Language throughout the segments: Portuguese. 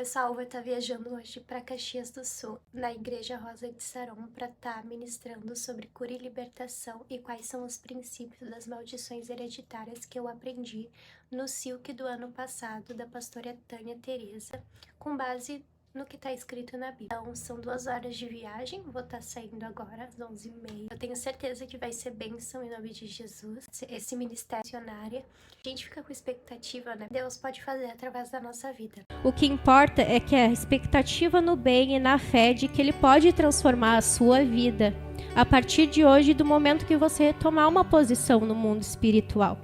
pessoal, eu vou estar viajando hoje para Caxias do Sul, na Igreja Rosa de Saron, para estar ministrando sobre cura e libertação e quais são os princípios das maldições hereditárias que eu aprendi no Silk do ano passado, da pastora Tânia Teresa, com base no que está escrito na Bíblia. Então, são 2 horas de viagem, vou estar saindo agora às 11h30. Eu tenho certeza que vai ser bênção em nome de Jesus, esse ministério missionário. A gente fica com expectativa, né? Deus pode fazer através da nossa vida. O que importa é que a expectativa no bem e na fé de que Ele pode transformar a sua vida a partir de hoje, do momento que você tomar uma posição no mundo espiritual.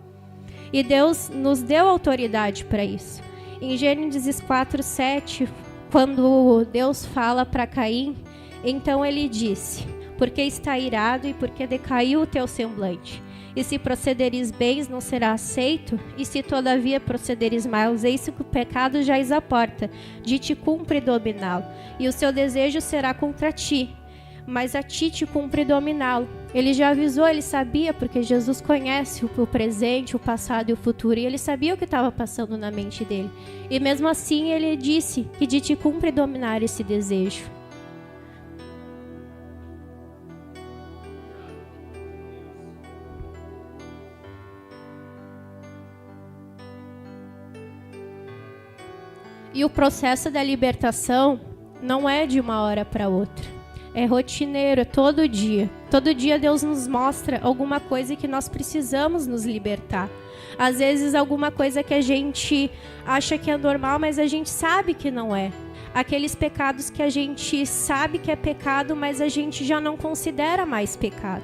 E Deus nos deu autoridade para isso. Em Gênesis 4:7, quando Deus fala para Caim, então ele disse: porque está irado e porque decaiu o teu semblante. E se procederes bens, não será aceito, e se todavia procederes mal, eis que o pecado jaz à porta, de te cumpre dominá-lo, e o seu desejo será contra ti, mas a ti te cumpre dominá-lo. Ele já avisou, ele sabia, porque Jesus conhece o presente, o passado e o futuro, e ele sabia o que estava passando na mente dele. E mesmo assim ele disse que de ti cumpre dominar esse desejo. E o processo da libertação não é de uma hora para outra. É rotineiro, é todo dia. Todo dia Deus nos mostra alguma coisa que nós precisamos nos libertar. Às vezes alguma coisa que a gente acha que é normal, mas a gente sabe que não é. Aqueles pecados que a gente sabe que é pecado, mas a gente já não considera mais pecado.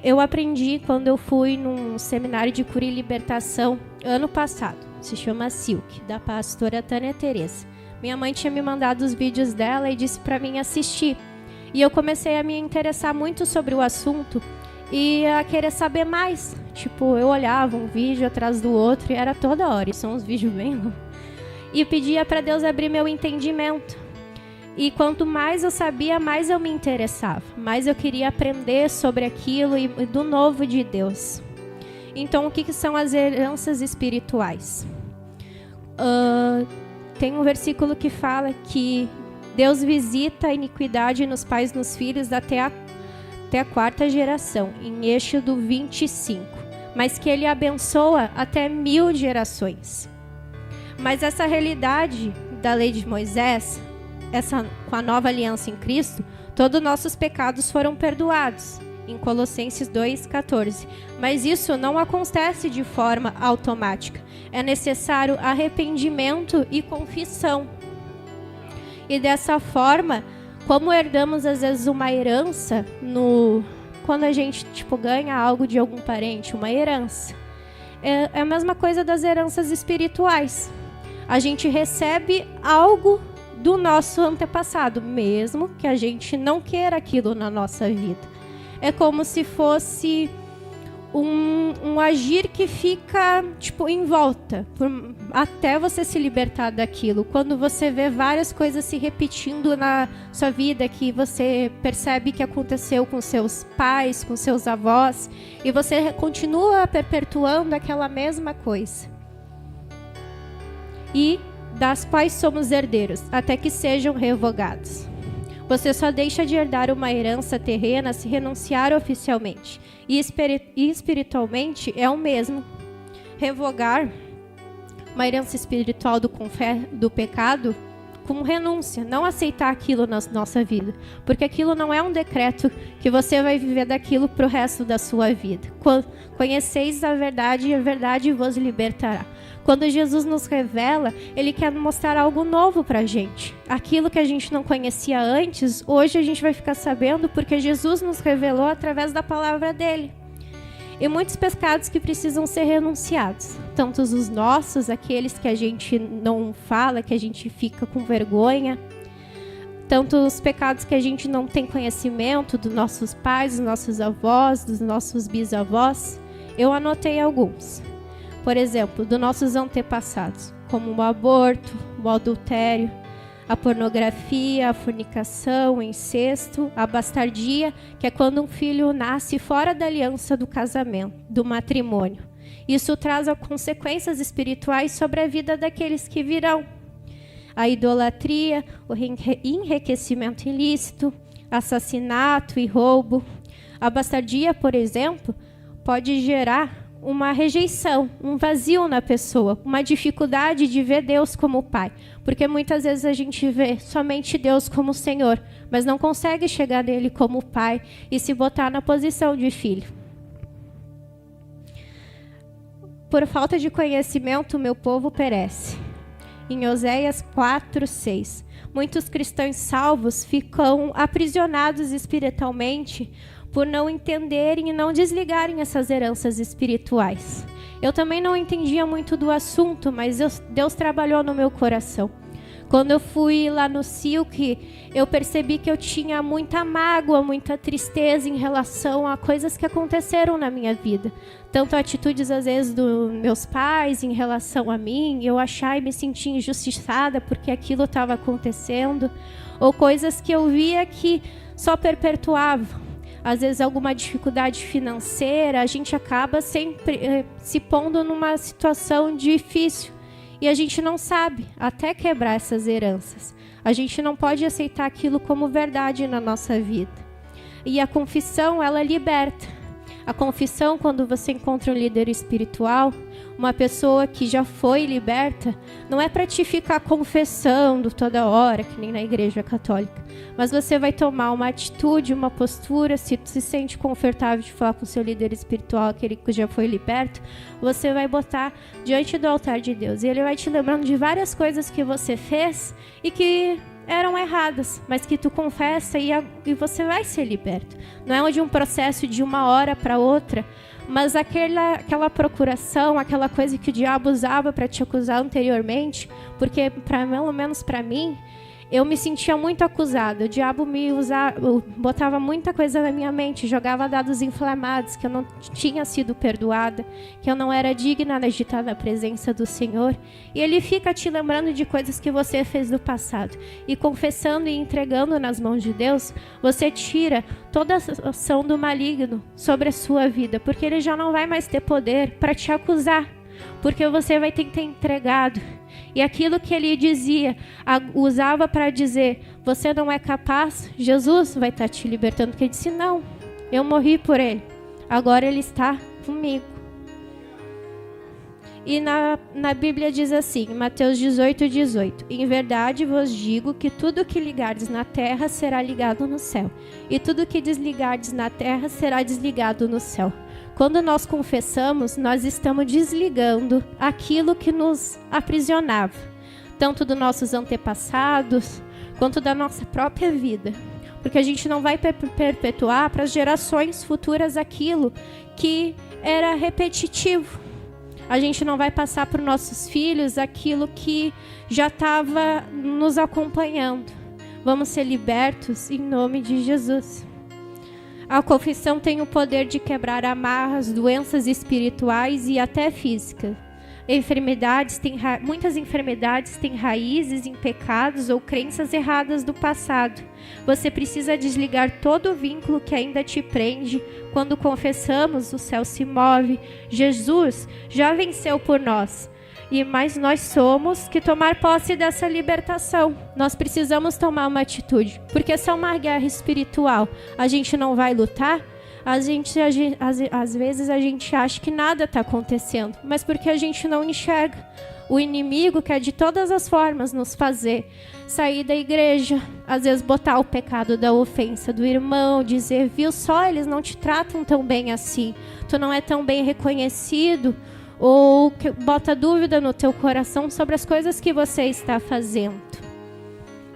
Eu aprendi quando eu fui num seminário de cura e libertação ano passado. Se chama Silk, da pastora Tânia Teresa. Minha mãe tinha me mandado os vídeos dela e disse para mim assistir. E eu comecei a me interessar muito sobre o assunto e a querer saber mais. Tipo, eu olhava um vídeo atrás do outro e era toda hora. E são uns vídeos bem longos. E pedia para Deus abrir meu entendimento. E quanto mais eu sabia, mais eu me interessava. Mais eu queria aprender sobre aquilo e do novo de Deus. Então, o que são as heranças espirituais? Tem um versículo que fala que Deus visita a iniquidade nos pais e nos filhos até a 4ª geração, em Êxodo 25, mas que Ele abençoa até 1000 gerações. Mas essa realidade da lei de Moisés, com a nova aliança em Cristo, todos os nossos pecados foram perdoados, em Colossenses 2:14. Mas isso não acontece de forma automática. É necessário arrependimento e confissão. E dessa forma, como herdamos às vezes uma herança, quando a gente ganha algo de algum parente, uma herança, é a mesma coisa das heranças espirituais. A gente recebe algo do nosso antepassado, mesmo que a gente não queira aquilo na nossa vida. É como se fosse um agir que fica em volta, até você se libertar daquilo. Quando você vê várias coisas se repetindo na sua vida, que você percebe que aconteceu com seus pais, com seus avós, e você continua perpetuando aquela mesma coisa. E das quais somos herdeiros, até que sejam revogados. Você só deixa de herdar uma herança terrena se renunciar oficialmente. E espiritualmente é o mesmo. Revogar uma herança espiritual do pecado com renúncia. Não aceitar aquilo na nossa vida. Porque aquilo não é um decreto que você vai viver daquilo para o resto da sua vida. Conheceis a verdade e a verdade vos libertará. Quando Jesus nos revela, Ele quer mostrar algo novo para a gente. Aquilo que a gente não conhecia antes, hoje a gente vai ficar sabendo porque Jesus nos revelou através da palavra dEle. E muitos pecados que precisam ser renunciados. Tanto os nossos, aqueles que a gente não fala, que a gente fica com vergonha. Tanto os pecados que a gente não tem conhecimento dos nossos pais, dos nossos avós, dos nossos bisavós. Eu anotei alguns. Por exemplo, dos nossos antepassados, como o aborto, o adultério, a pornografia, a fornicação, o incesto, a bastardia, que é quando um filho nasce fora da aliança do casamento, do matrimônio. Isso traz consequências espirituais sobre a vida daqueles que virão. a idolatria, o enriquecimento ilícito, assassinato e roubo. A bastardia, por exemplo, pode gerar uma rejeição, um vazio na pessoa, uma dificuldade de ver Deus como Pai. Porque muitas vezes a gente vê somente Deus como Senhor, mas não consegue chegar nele como Pai e se botar na posição de filho. Por falta de conhecimento, o meu povo perece. Em Oséias 4:6. Muitos cristãos salvos ficam aprisionados espiritualmente por não entenderem e não desligarem essas heranças espirituais. Eu também não entendia muito do assunto, mas Deus trabalhou no meu coração. Quando eu fui lá no Silk, eu percebi que eu tinha muita mágoa, muita tristeza em relação a coisas que aconteceram na minha vida. Tanto atitudes, às vezes, dos meus pais em relação a mim, eu achar e me sentir injustiçada porque aquilo estava acontecendo, ou coisas que eu via que só perpetuavam. Às vezes, alguma dificuldade financeira, a gente acaba sempre se pondo numa situação difícil. E a gente não sabe até quebrar essas heranças. A gente não pode aceitar aquilo como verdade na nossa vida. E a confissão, ela liberta. A confissão, quando você encontra um líder espiritual, uma pessoa que já foi liberta, não é para te ficar confessando toda hora, que nem na igreja católica. Mas você vai tomar uma atitude, uma postura, se tu se sente confortável de falar com o seu líder espiritual, aquele que já foi liberto, você vai botar diante do altar de Deus. E ele vai te lembrando de várias coisas que você fez e que eram erradas, mas que tu confessa e você vai ser liberto. Não é de um processo de uma hora para outra, mas aquela procuração, aquela coisa que o diabo usava para te acusar anteriormente, porque pelo menos para mim, eu me sentia muito acusada. O diabo botava muita coisa na minha mente, jogava dados inflamados, que eu não tinha sido perdoada, que eu não era digna de estar na presença do Senhor. E ele fica te lembrando de coisas que você fez do passado. E confessando e entregando nas mãos de Deus, você tira toda a ação do maligno sobre a sua vida, porque ele já não vai mais ter poder para te acusar, porque você vai ter entregado. E aquilo que ele dizia, usava para dizer, você não é capaz, Jesus vai estar te libertando. Porque ele disse, não, eu morri por ele, agora ele está comigo. E na Bíblia diz assim, Mateus 18:18, em verdade vos digo que tudo que ligardes na terra será ligado no céu, e tudo que desligardes na terra será desligado no céu. Quando nós confessamos, nós estamos desligando aquilo que nos aprisionava, tanto dos nossos antepassados, quanto da nossa própria vida. Porque a gente não vai perpetuar para as gerações futuras aquilo que era repetitivo. A gente não vai passar para os nossos filhos aquilo que já estava nos acompanhando. Vamos ser libertos em nome de Jesus. A confissão tem o poder de quebrar amarras, doenças espirituais e até físicas. Muitas enfermidades têm raízes em pecados ou crenças erradas do passado. Você precisa desligar todo o vínculo que ainda te prende. Quando confessamos, o céu se move. Jesus já venceu por nós. Mas nós somos que tomar posse dessa libertação. Nós precisamos tomar uma atitude, porque essa é uma guerra espiritual. A gente não vai lutar. Às vezes a gente acha que nada está acontecendo, mas porque a gente não enxerga. O inimigo quer de todas as formas nos fazer sair da igreja, às vezes botar o pecado da ofensa do irmão, dizer, viu só, eles não te tratam tão bem assim, tu não é tão bem reconhecido, ou bota dúvida no teu coração sobre as coisas que você está fazendo.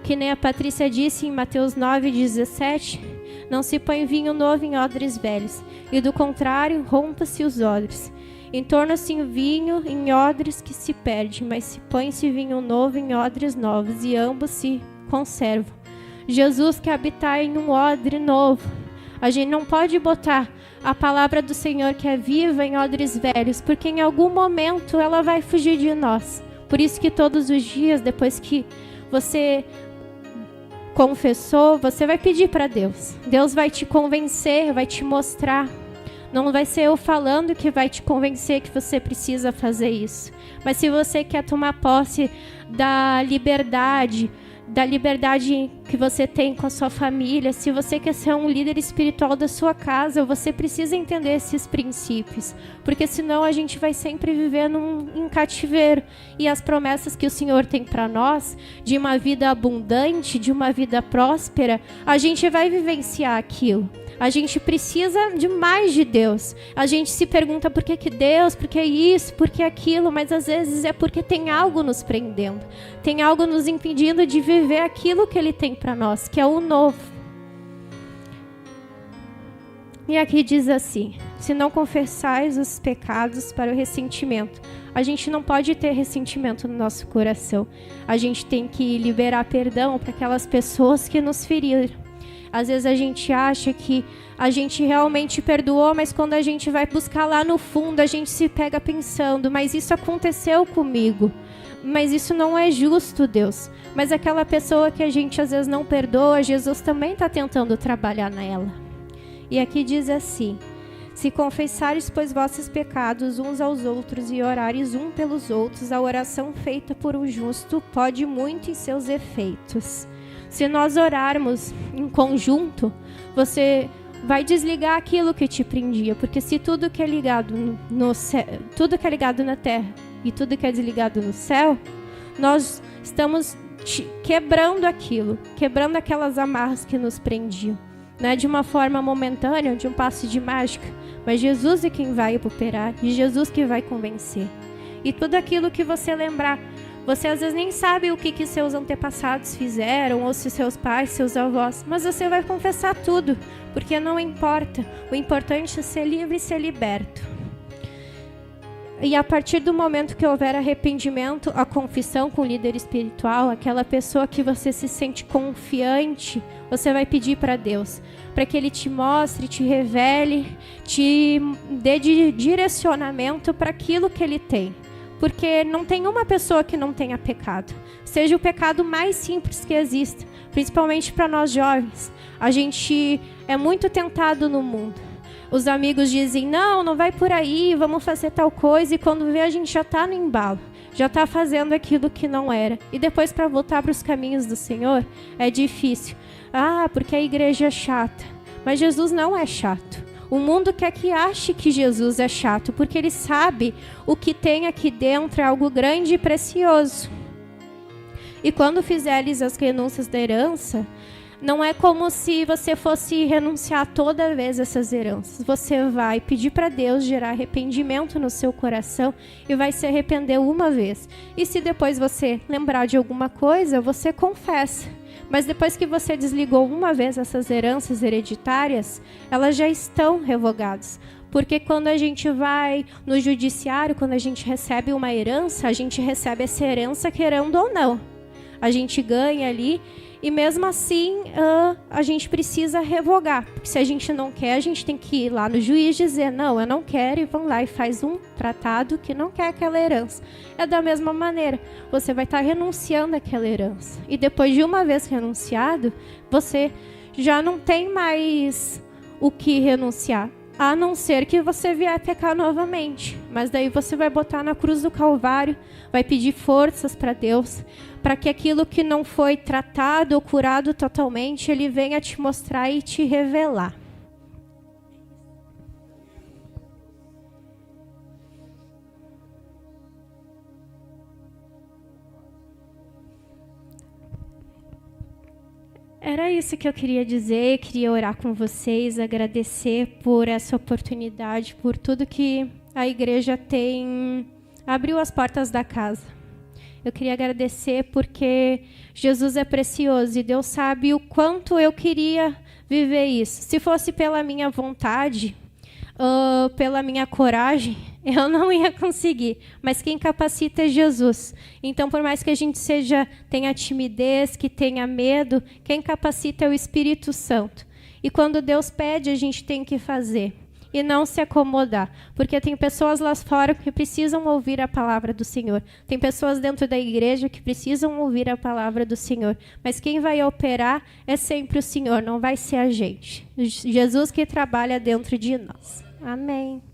Que nem a Patrícia disse em Mateus 9:17, não se põe vinho novo em odres velhos, e do contrário, rompa-se os odres. Entorna-se o vinho em odres que se perde, mas se põe-se vinho novo em odres novos, e ambos se conservam. Jesus quer habitar em um odre novo. A gente não pode botar a palavra do Senhor que é viva em odres velhos, porque em algum momento ela vai fugir de nós. Por isso que todos os dias, depois que você confessou, você vai pedir para Deus. Deus vai te convencer, vai te mostrar. Não vai ser eu falando que vai te convencer que você precisa fazer isso. Mas se você quer tomar posse da liberdade que você tem com a sua família, se você quer ser um líder espiritual da sua casa, você precisa entender esses princípios, porque senão a gente vai sempre viver em cativeiro. E as promessas que o Senhor tem para nós, de uma vida abundante, de uma vida próspera, a gente vai vivenciar aquilo. A gente precisa de mais de Deus. A gente se pergunta por que Deus, por que isso, por que aquilo, mas às vezes é porque tem algo nos prendendo. Tem algo nos impedindo de viver aquilo que Ele tem para nós, que é o novo. E aqui diz assim: se não confessais os pecados para o ressentimento. A gente não pode ter ressentimento no nosso coração. A gente tem que liberar perdão para aquelas pessoas que nos feriram. Às vezes a gente acha que a gente realmente perdoou, mas quando a gente vai buscar lá no fundo, a gente se pega pensando, mas isso aconteceu comigo. Mas isso não é justo, Deus. Mas aquela pessoa que a gente às vezes não perdoa, Jesus também está tentando trabalhar nela. E aqui diz assim: se confessares, pois, vossos pecados uns aos outros e orares um pelos outros, a oração feita por um justo pode muito em seus efeitos. Se nós orarmos em conjunto, você vai desligar aquilo que te prendia, porque se tudo que é ligado no céu, tudo que é ligado na terra e tudo que é desligado no céu, nós estamos quebrando aquilo, quebrando aquelas amarras que nos prendiam. Não é de uma forma momentânea, de um passe de mágica, mas Jesus é quem vai operar e Jesus que vai convencer. E tudo aquilo que você lembrar, você às vezes nem sabe o que seus antepassados fizeram, ou se seus pais, seus avós, mas você vai confessar tudo, porque não importa. O importante é ser livre e ser liberto. E a partir do momento que houver arrependimento, a confissão com o líder espiritual, aquela pessoa que você se sente confiante, você vai pedir para Deus, para que Ele te mostre, te revele, te dê direcionamento para aquilo que Ele tem. Porque não tem uma pessoa que não tenha pecado. Seja o pecado mais simples que exista, principalmente para nós jovens. A gente é muito tentado no mundo. Os amigos dizem, não vai por aí, vamos fazer tal coisa. E quando vê, a gente já está no embalo. Já está fazendo aquilo que não era. E depois, para voltar para os caminhos do Senhor, é difícil. Porque a igreja é chata. Mas Jesus não é chato. O mundo quer que ache que Jesus é chato, porque ele sabe o que tem aqui dentro é algo grande e precioso. E quando fizeres as renúncias da herança, não é como se você fosse renunciar toda vez essas heranças. Você vai pedir para Deus gerar arrependimento no seu coração e vai se arrepender uma vez. E se depois você lembrar de alguma coisa, você confessa. Mas depois que você desligou uma vez essas heranças hereditárias, elas já estão revogadas. Porque quando a gente vai no judiciário, quando a gente recebe uma herança, a gente recebe essa herança querendo ou não. A gente ganha ali e mesmo assim a gente precisa revogar. Porque se a gente não quer, a gente tem que ir lá no juiz dizer, não, eu não quero, e vão lá e faz um tratado que não quer aquela herança. É da mesma maneira, você vai estar renunciando àquela herança. E depois de uma vez renunciado, você já não tem mais o que renunciar. A não ser que você vier pecar novamente. Mas daí você vai botar na cruz do Calvário, vai pedir forças para Deus, para que aquilo que não foi tratado ou curado totalmente, Ele venha te mostrar e te revelar. Era isso que eu queria dizer, queria orar com vocês, agradecer por essa oportunidade, por tudo que a igreja abriu as portas da casa. Eu queria agradecer porque Jesus é precioso e Deus sabe o quanto eu queria viver isso. Se fosse pela minha vontade, pela minha coragem, eu não ia conseguir. Mas quem capacita é Jesus. Então, por mais que a gente tenha timidez, que tenha medo, quem capacita é o Espírito Santo. E quando Deus pede, a gente tem que fazer. E não se acomodar. Porque tem pessoas lá fora que precisam ouvir a palavra do Senhor. Tem pessoas dentro da igreja que precisam ouvir a palavra do Senhor. Mas quem vai operar é sempre o Senhor, não vai ser a gente. Jesus que trabalha dentro de nós. Amém.